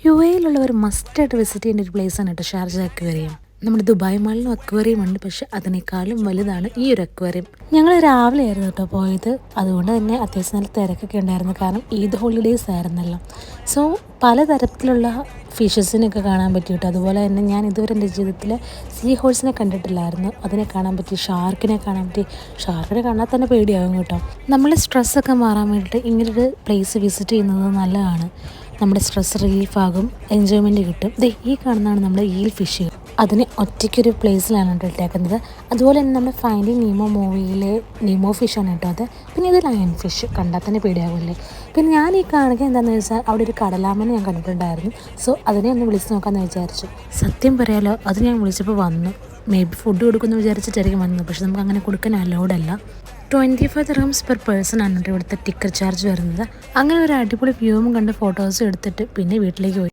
U എയിലുള്ളവർ മസ്റ്റായിട്ട് visit ചെയ്യേണ്ട ഒരു പ്ലേസാണ് കേട്ടോ ഷാർജ അക്വേറിയം. നമ്മുടെ ദുബായ് മാളിലും അക്വേറിയം ഉണ്ട്, പക്ഷെ അതിനേക്കാളും വലുതാണ് ഈ ഒരു അക്വേറിയം. ഞങ്ങൾ രാവിലെ ആയിരുന്നു കേട്ടോ പോയത്, അതുകൊണ്ട് തന്നെ അത്യാവശ്യം നല്ല തിരക്കൊക്കെ ഉണ്ടായിരുന്നു. കാരണം ഈദ് ഹോളിഡേയ്സ് ആയിരുന്നല്ലോ. സോ പലതരത്തിലുള്ള ഫിഷസിനൊക്കെ കാണാൻ പറ്റി കേട്ടോ. അതുപോലെ തന്നെ ഞാൻ ഇതുവരെ എൻ്റെ ജീവിതത്തിൽ സീ ഹോഴ്സിനെ കണ്ടിട്ടില്ലായിരുന്നു, അതിനെ കാണാൻ പറ്റി. ഷാർക്കിനെ കാണാൻ പറ്റി. ഷാർക്കിനെ കാണാൻ തന്നെ പേടിയാകും കേട്ടോ. നമ്മൾ സ്ട്രെസ്സൊക്കെ മാറാൻ വേണ്ടിയിട്ട് ഇങ്ങനൊരു പ്ലേസ് വിസിറ്റ് ചെയ്യുന്നത് നല്ലതാണ്. നമ്മുടെ സ്ട്രെസ് റിലീഫാകും, എൻജോയ്മെൻറ്റ് കിട്ടും. ഈ കാണുന്നതാണ് നമ്മുടെ ഈൽ ഫിഷ്. അതിന് ഒറ്റയ്ക്കൊരു പ്ലേസിലാണ് കേട്ടോ ഇട്ടേക്കുന്നത്. അതുപോലെ തന്നെ നമ്മുടെ ഫൈൻഡിങ് നീമോ മൂവിയിലെ നീമോ ഫിഷാണ് കേട്ടോ അത്. പിന്നെ ഇത് ലയൺ ഫിഷ്, കണ്ടാൽ തന്നെ പേടിയാകുമല്ലേ. പിന്നെ ഞാൻ ഈ കാണിക്കുക എന്താണെന്ന് വെച്ചാൽ അവിടെ ഒരു കടലാമനെ ഞാൻ കണ്ടിട്ടുണ്ടായിരുന്നു. സോ അതിനെ ഒന്ന് വിളിച്ച് നോക്കാമെന്ന് വിചാരിച്ചു. സത്യം പറയാലോ, അത് ഞാൻ വിളിച്ചപ്പോൾ വന്നു. മേ ബി ഫുഡ് കൊടുക്കുമെന്ന് വിചാരിച്ചിട്ടായിരിക്കും വന്നത്, പക്ഷെ നമുക്ക് അങ്ങനെ കൊടുക്കാൻ അലൗഡല്ല. 25 ദിർഹംസ് പെർ പേഴ്സൺ ആണ് ഇവിടുത്തെ ടിക്കറ്റ് ചാർജ് വരുന്നത്. അങ്ങനെ ഒരു അടിപൊളി വ്യൂവും കണ്ട് ഫോട്ടോസും എടുത്തിട്ട് പിന്നെ വീട്ടിലേക്ക് പോയി.